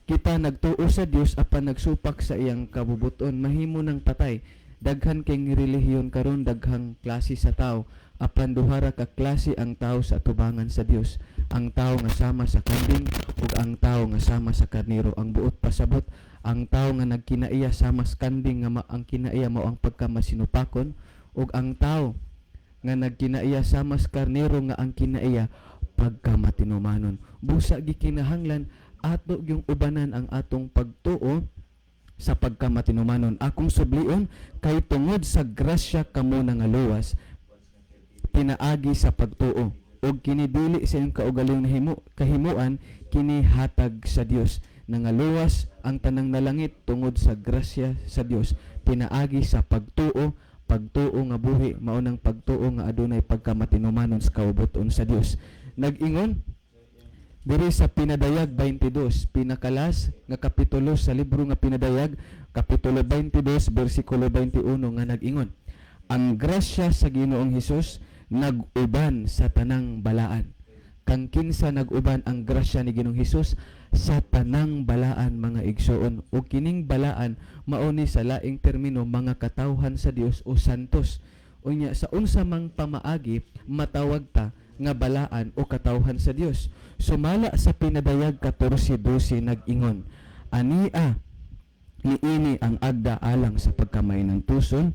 Speaker 4: kita nagtuo sa Dios apan nagsupak sa iyang kabubuton, mahimo nang patay. Daghan kay relihiyon karon, daghang klase sa tao, apan duha ra ka klase ang tao sa atubangan sa Dios. Ang tao nga sama sa kambing ug ang tao nga sama sa karnero. Ang buot pasabot, ang tao nga nagkinaiya sama sa kambing nga ang kinaiya mao ang pagkamasinupakon ug ang tao nga nagkinaiya sama sa karnero nga ang kinaiya pagkamatinumanon. Busa gikinahanglan ato yung ubanan ang atong pagtuo sa pagkamatinumanon. Akong sublion kay tungod sa grasya kamo nangaluwas pinaagi sa pagtuo ug kini dili sa imong kaugaling kahimuan kini hatag sa Dios. Nangaluwas ang tanang nalangit tungod sa grasya sa Dios pinaagi sa pagtuo nga buhi mao nang pagtuo nga adunay pagkamatinumanon sa kaubuton sa Dios. Nag-ingon diri sa Pinadayag 22, pinakalas nga kapitulo sa libro nga Pinadayag, kapitulo 22 bersikulo 21 nga nag-ingon, ang grasya sa Ginoong Hesus nag-uban sa tanang balaan. Kang kinsa nag-uban ang grasya ni Ginoong Hesus sa tanang balaan mga igsuon. O kining balaan mao ni sa laing termino mga katawhan sa Dios o santos. Unya sa unsa mang pamaagi matawag ta nga balaan o katawhan sa Dios. Sumala sa Pinadayag 14:12 nag-ingon, ania niini ang agda alang sa pagkamay ng tuson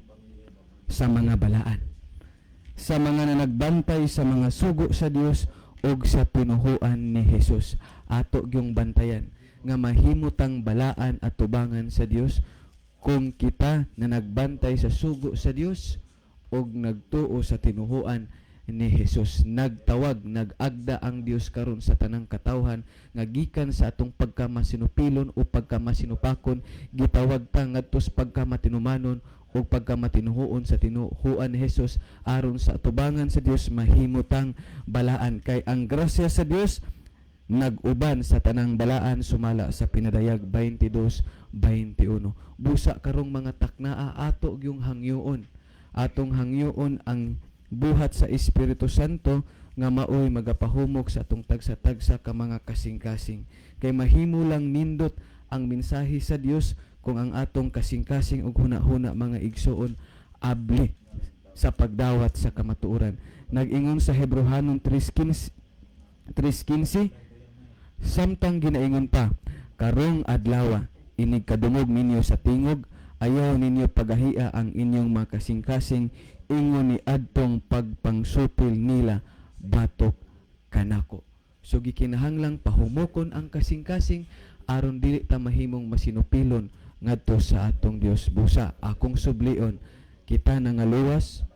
Speaker 4: sa mga balaan, sa mga nagbantay sa mga sugo sa Dios ug sa pinuhuan ni Jesus. Ato gyung bantayan nga mahimutang balaan at tubangan sa Dios kung kita na nagbantay sa sugo sa Dios ug nagtuo sa tinuhuan ni Jesus. Nagtawag, nagagda ang Dios karon sa tanang katawhan nga gikan sa atong pagkamasinupilon o pagkamasinupakon, gitawag ta ngadto sa pagkamatinumanon ug pagkamatinuhoon sa tinuhuan ni Hesus aron sa atubangan sa Dios mahimutang balaan, kay ang grasya sa Dios nag-uban sa tanang balaan sumala sa pinadayag 22:21. Busa karong mga taknaa ato yung hangyoon, atong hangyoon ang buhat sa Espiritu Santo nga maoy magapahumok sa atong tagsa-tagsa ka mga kasing-kasing, kay mahimo lang nindot ang mensahe sa Dios kung ang atong kasing-kasing ug hunahuna mga igsoon abli sa pagdawat sa kamatuoran. Nag-ingon sa Hebrehanon 3:15, samtang ginaingon pa, karong adlaw inig kadungog ninyo sa tingog, ayaw ninyo pagahia ang inyong mga kasing-kasing, ingon ni adtong pagpangsupil nila batok kanako. So gikinahanglang pahumokon ang kasing-kasing aron dili ta mahimong masinupilon ngadto sa atong Dios. Busa akong sublion, kita nangaluwas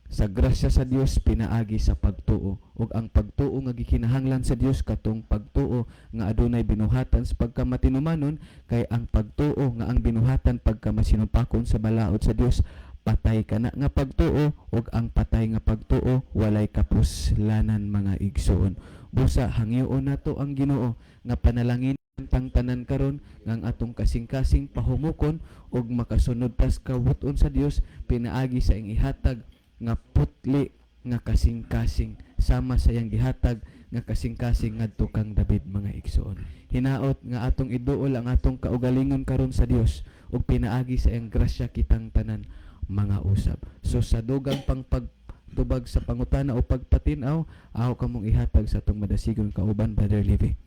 Speaker 4: sa grasya sa Dios pinaagi sa pagtuo, ug ang pagtuo nga gikinahanglan sa Dios katong pagtuo nga adunay binuhatan sa pagkamatinumanon, kay ang pagtuo nga ang binuhatan pagkamasinupakon sa balaod sa Dios patay kana nga pagtuo, ug ang patay nga pagtuo walay kapuslanan mga igsoon. Busa hangyoon nato ang Ginoo nga panalangin tang tanan karon nga ang atong kasing-kasing pahumukon ug makasunod tas kabuton sa Dios pinaagi sa ing ihatag nga putli nga kasing-kasing sama sa iyang gihatag nga kasing-kasing ngadto kang David mga igsoon. Hinaot nga atong iduol ang atong kaugalingon karon sa Dios ug pinaagi sa iyang grasya kitang tanan mga usab. So sa dugang pang pagtubag sa pangutana o pagpatinaw, aho kamong ihatag sa atong madasigon kauban, Brother Levi.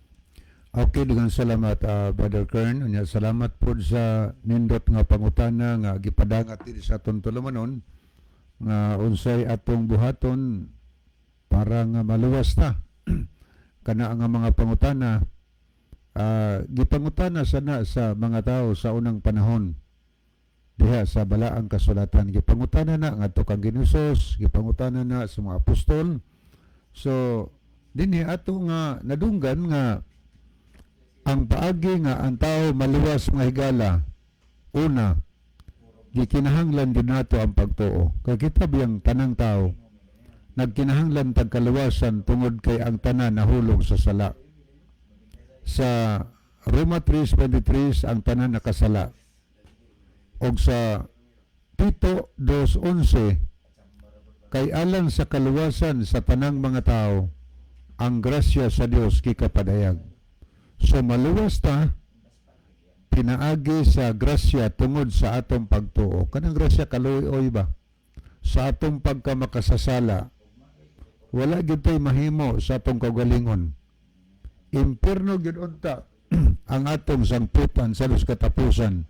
Speaker 5: Okay, dengan salamat Brother Kern. Unya salamat po sa nindot nga pangutana nga gipadangat diri sa atong tulumanon nga unsay atong buhaton para nga maluwas ta kana nga mga pangutana gipangutana sana sa mga tao sa unang panahon diha sa balaang kasulatan. Gipangutana na ngadto kang Ginusos, gipangutana na sa mga apostol. So dinhi ato nga nadunggan nga ang paagi nga ang tao maluwas mga higala, una, gikinahanglan din nato ang pagtuo. Kaya kita biyang tanang tao, nagkinahanglan tagkaluwasan tungod kay ang tanan nahulog sa sala. Sa Roma 3:23 ang tanan nakasala. Og sa Tito 2:11, kay alang sa kaluwasan sa tanang mga tao, ang grasya sa Dios gikapadayag. So maluwas ta pinaagi sa grasya tungod sa atong pagtuo. Kanang grasya kaluoy ba? Sa atong pagkamakasasala, wala gyud tay mahimo sa atong kaugalingon. Impierno gyud unta ang atong sangputan sa Dios katapusan.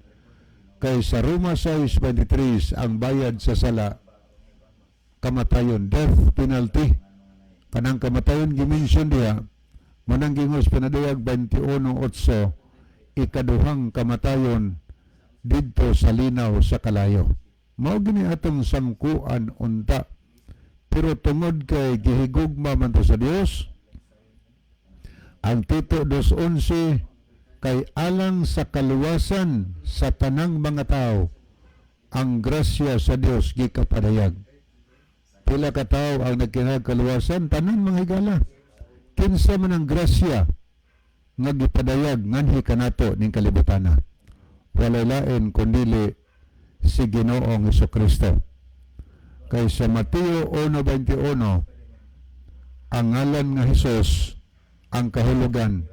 Speaker 5: Kay sa Roma 6:23 ang bayad sa sala kamatayon, death penalty. Kanang kamatayon gimension diha manang gingos pinadayag 21:8, ikaduhang kamatayon didto sa linaw sa kalayo. Mao gini atong sangkuan unta. Pero tungod kay gihigugma man to sa Dios, ang Tito 2:11 kay alang sa kaluwasan sa tanang mga tao, ang grasya sa Dios gikapadayag. Pila ka tao ang nagkinahanglan tanan mga higala. Kinsa man ang grasya nga gipadayag nganhi kanato ning kalibutana. Walay lain kundili si Ginoong Hesukristo. Kay sa Mateo 1:21, ang ngalan nga Hesus ang kahulugan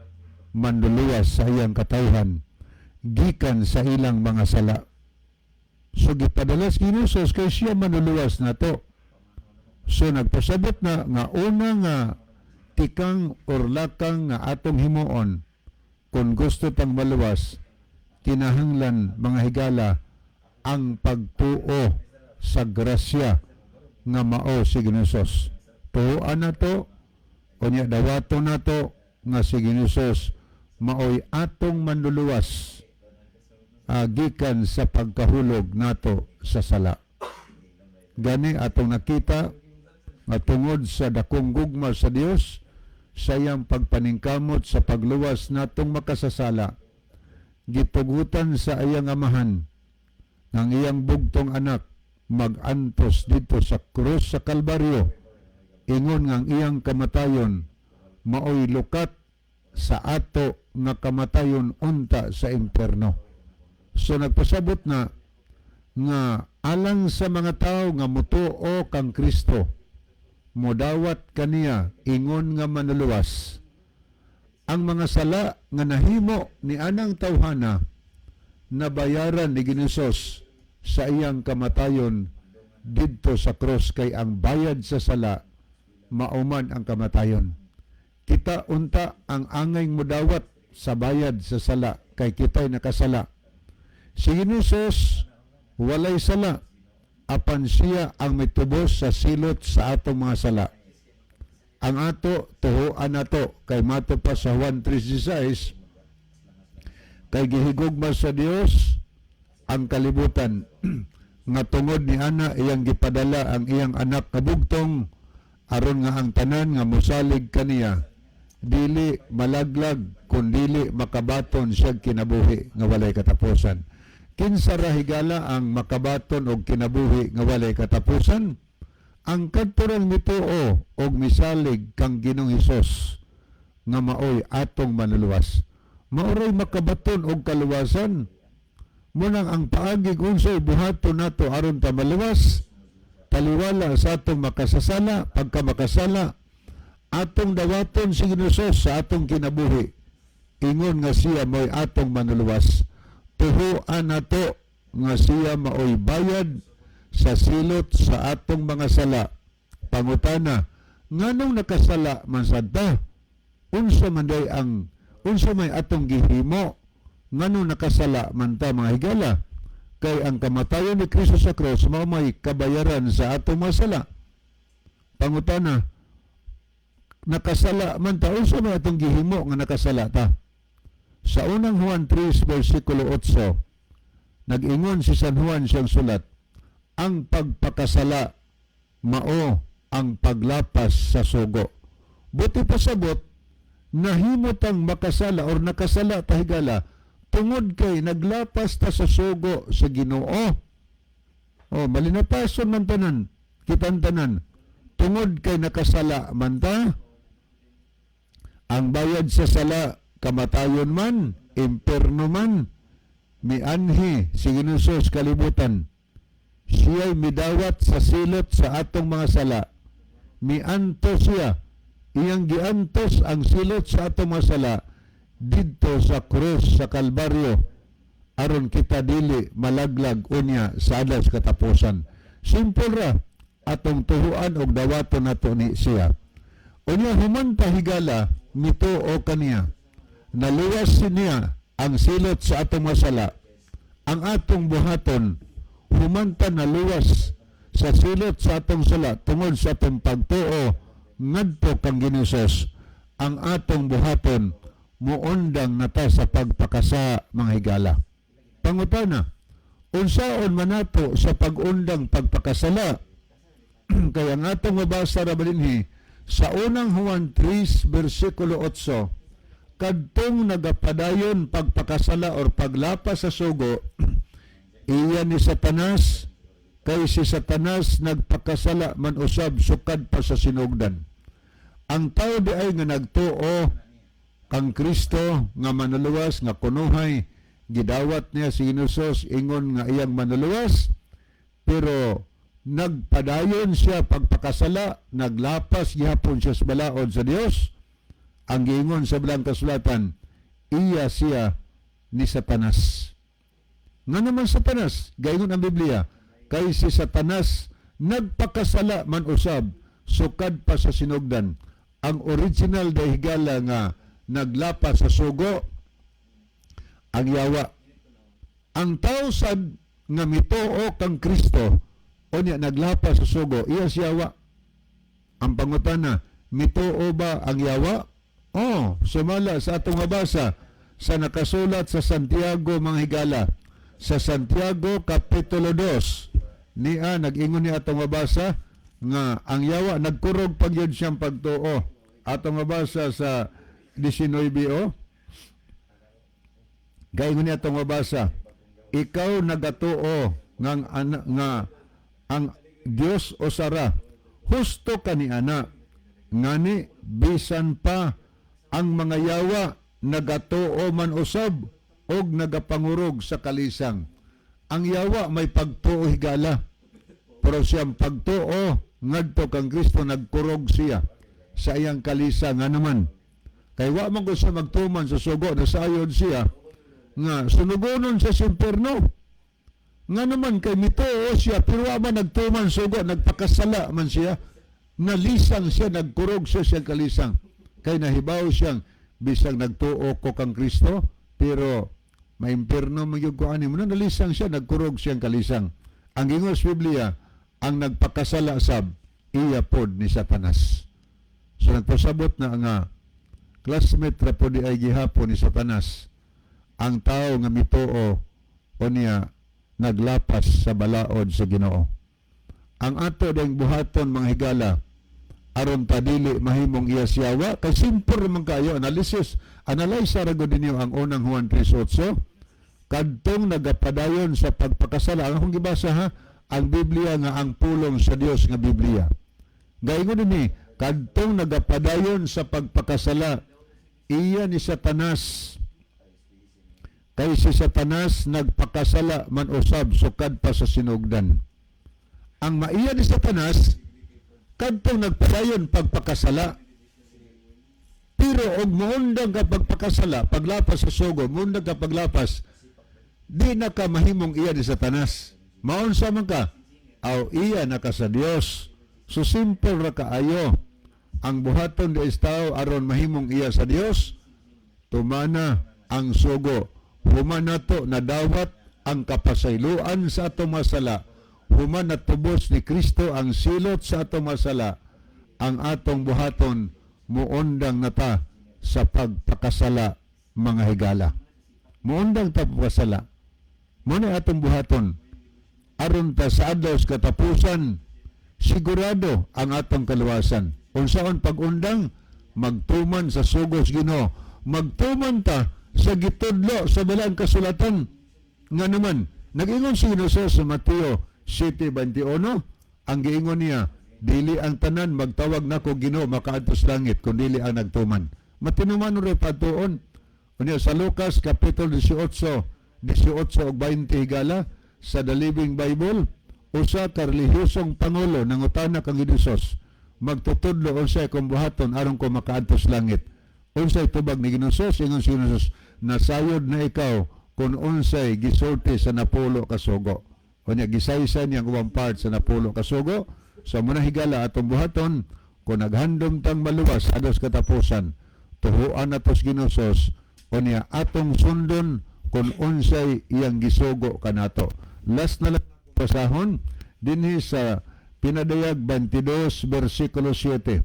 Speaker 5: manluluwas sa iyang katawhan gikan sa ilang mga sala. So gipadalas Ginusos kay siya manluluwas nato. So nagpasabot na nga una nga tikang urlakang nga atong himuon kung gusto tang maluwas, kinahanglan mga higala ang pagtuo sa grasya nga mao si Ginusos. Tuoan na to, kunya dawato na to nga si Ginusos maoy atong manluluwas gikan sa pagkahulog nato sa sala. Gani atong nakita nga tungod sa dakong gugma sa Dios, sayang pagpaningkamot sa pagluwas natong makasasala, gitugutan sa iyang amahan ng iyang bugtong anak magantos dito sa krus sa Kalbaryo, ingon nga ang iyang kamatayon maoy lukat sa ato nga kamatayon unta sa impierno. So nagpasabot na nga alang sa mga tao nga mutuo kang Kristo, modawat kaniya ingon nga manuluwas. Ang mga sala nga nahimo ni anang tawhana nabayaran ni Ginosos sa iyang kamatayon didto sa cross, kay ang bayad sa sala mauman ang kamatayon. Kita unta ang angay modawat sa bayad sa sala kay kita'y nakasala. Si Ginosos walay sala, apan siya ang mitubos sa silot sa atong mga sala. Ang ato tuhuan nato kay mato pa sa Juan 3:16, kay gihigugma sa Dios ang kalibutan nga tungod ni ana iyang gipadala ang iyang anak nga bugtong aron nga ang tanan nga mosalig kaniya dili malaglag kundi makabaton siya kinabuhi nga walay katapusan. Kinsa ra higala ang makabaton og kinabuhi nga walay katapusan? Ang kadturang mituo og misalig kang Ginoong Hesus nga maoy atong manuluwas. Maoray makabaton og kaluwasan. Munang ang paagig unsay buhaton nato aron ta maluwas, taliwala sa atong makasasala, pagka makasala, atong dawaton si Ginoos sa atong kinabuhi. Ingon nga siya mo'y atong manuluwas. Tuhuan nato nga siya maoy bayad sa silot sa atong mga sala. Pangutana, nganong nakasala man sadta? Unsa may atong gihimo? Nganong nakasala man ta mga higala? Kay ang kamatayon ni Kristo sa cross mao may kabayaran sa atong mga sala. Pangutana, nakasala man ta, unsa may atong gihimo nga nakasala ta? Sa unang Juan 3 versikulo 8, nag-ingon si San Juan siyang sulat, ang pagpakasala mao ang paglapas sa sugo. Buti pasabot, nahimutang makasala or nakasala ta higala tungod kay naglapas ta sa sugo sa Ginoo. Malinapason man tanan, kitang tanan, tungod kay nakasala man ta. Ang bayad sa sala, kamatayon man, impierno man, mianhi si Ginoos kalibutan. Siya'y midawat sa silot sa atong mga sala. Miantos siya, iyang giantos ang silot sa atong mga sala didto sa krus sa Kalbaryo, aron kita dili malaglag unya sa alas katapusan. Simple ra, atong tuhuan og dawaton nato ni siya. Unya human ta higala mituo kaniya, naluwas niya ang silot sa atong masala. Ang atong buhaton humanta naluwas sa silot sa atong sala tungod sa atong pagtuo ngadto kang Ginoos. Ang atong buhaton muundang nata sa pagpakasa mga higala. Pangutana, unsaon man nato sa pagundang pagpakasala? Kaya ang atong mabasa ra balinhi sa unang Juan 3 versikulo 8, kadtong nagapadayon pagpakasala or paglapas sa sugo, iya ni Satanas, kay si Satanas nagpakasala man usab sukad pa sa sinugdan. Ang tao di ay nga nagtuo kang Kristo nga manuluwas nga kunuhay, gidawat niya si Ginoos ingon nga iyang manuluwas, pero nagpadayon siya pagpakasala, naglapas gihapon siya sa balaod sa Dios. Ang giingon sa bilang kasulatan, iya siya ni Satanas. Nga naman Satanas, gaingon ang Biblia, kay si Satanas nagpakasala man usab sukad pa sa sinugdan. Ang original dahigala nga naglapas sa sugo, ang yawa. Ang tao sad nga mituo kang Kristo o niya naglapas sa sugo, iya si yawa. Ang pangutana, mituo ba ang yawa? Sumala sa atong mabasa sa nakasulat sa Santiago mga higala. Sa Santiago Kapitulo 2, niya nag-ingon ni atong mabasa nga ang yawa nagkurog pag yun siyang pagtuo. Atong mabasa sa 19, gaingon niya itong mabasa, ikaw nagatuo nga ang Dios o sara husto kaniana ngani bisan pa ang mga yawa nagatuo man usab og nagapangurog sa kalisang. Ang yawa may pagtuo higala, pero siyang pagtuo ngadto kang Kristo nagkurog siya sa iyang kalisang nga naman. Kay wa man ko siya magtuman sa sugo na sayod siya nga sunugonon sa impierno. Nga naman kay mituo siya pero wa man nagtuman sugo, nagpakasala man siya, nalisang siya, nagkurog siya sa kalisang. Kay nahibaw siyang bisang nagtuo ko kang Kristo pero may impierno magyud ko ani mo, nalisang siya, nagkurog siyang kalisang. Ang ingos Biblia, ang nagpakasala sab iya pod ni Satanas. So nagpasabot na nga classmate ra pod ay gihapon ni Satanas ang tao nga mituo o niya naglapas sa balaod sa Ginoo. Ang ato ding buhaton mga higala aron ta dili mahimong iya siyawa kay simple man kayo analysis analyze ra gud ninyo ang unang Juan 3:8 kadtong nagapadayon sa pagpakasala. Ang akong gibasa ha, ang Biblia nga ang pulong sa Dios nga Biblia. Gaingon ni kadtong nagapadayon sa pagpakasala iya ni Satanas. Kay si Satanas nagpakasala man usab sukad pa sa sinugdan. Ang maiya ni Satanas kadtong nagpadayon pagpakasala. Pero og muundang ka pagpakasala, paglapas sa sugo, muundang ka paglapas, di na ka mahimong iya ni Satanas. Maunsa man ka, aw iya na ka sa Dios. So simple ra kaayo. Ang buhaton di tao aron mahimong iya sa Dios, tumana ang sugo. Human nato nadawat ang kapasayloan sa atong masala. Human natubos ni Kristo ang silot sa atong masala. Ang atong buhaton muundang nata sa pagpakasala mga higala. Muundang ta pagpakasala. Muna atong buhaton aron ta sa adlaw sa katapusan sigurado ang atong kaluwasan. Unsaon pag-undang magtuman sa sugos Ginoo. Magtuman ta sa gitudlo sa dalang kasulatan nga naman nag-ingon si Hesus sa Mateo 7:21 ang giingon niya dili ang tanan magtawag nako Ginoo makaadto sa langit kun dili ang nagtuman. Matinuman ro patuon unya sa Lucas kapitulo 18 ug 20 higala sa The Living Bible usa ka relihiyosong pangulo nangutana kang Hesus magtutudlo unsay kong buhaton aron ko makaadto sa langit. Unsay tubag ni Hesus? Ingon si Hesus, nasayod na ikaw kung unsay gisulti sa napulo ka sugo. Unya gisaysan niyang ubang part sa napulo ka sugo. Sa muna higala atong buhaton kung naghandom tang maluwas agos katapusan tuhuan natos Hesus unya atong sundon kung unsay iyang gisugo kanato. Last na lang pasahon dinhi sa Pinadayag 22 versikulo 7.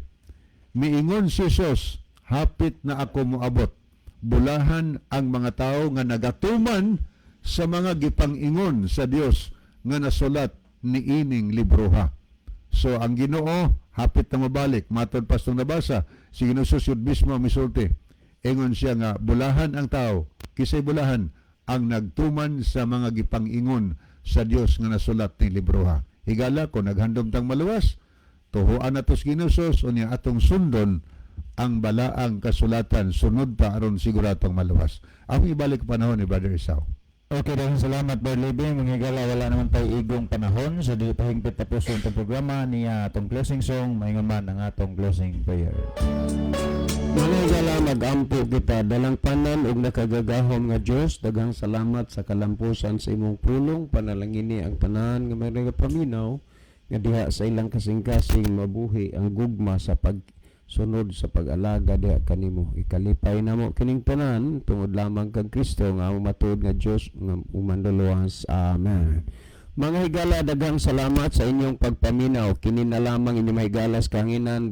Speaker 5: Miingon si Hesus, hapit na ako moabot. Bulahan ang mga tao nga nagatuman sa mga gipang-ingon sa Dios nga nasulat ni ining libroha. So ang Ginoo hapit na mabalik. Matod pa itong nabasa, si Hesus yun mismo misulti. Ingon siya nga bulahan ang tao, kisay bulahan ang nagtuman sa mga gipang-ingon sa Dios nga nasulat ni libroha. Higala ko naghandom tang maluwas, tuhuan natos Hesus unya atong sundon ang balaang kasulatan sunod ta aron siguradong maluwas. Ako ibalik panahon ni Brother Esau.
Speaker 2: Okay, dahil salamat Brother Libing. Mga higala, wala naman tayo igong panahon sa dili pa hingpit tapos ang programa niya atong closing song, maingon man ang atong closing prayer.
Speaker 1: Mga higala, mag-ampo kita dalang panan ug nakagagahom nga Dios. Daghang salamat sa kalampusan sa imong pulong. Panalangini ang tanan nga may nagapaminaw nga diha sa ilang kasing-kasing mabuhi ang gugma sa pagsunod sa pag-alaga diha kanimo. Ikalipay namo kining tanan tungod lamang kag Kristo nga matuod nga Dios nga umanduluwas. Amen. Mga higala, daghang salamat sa inyong pagpaminaw. Kini na lamang inyong mahigalas kahanginan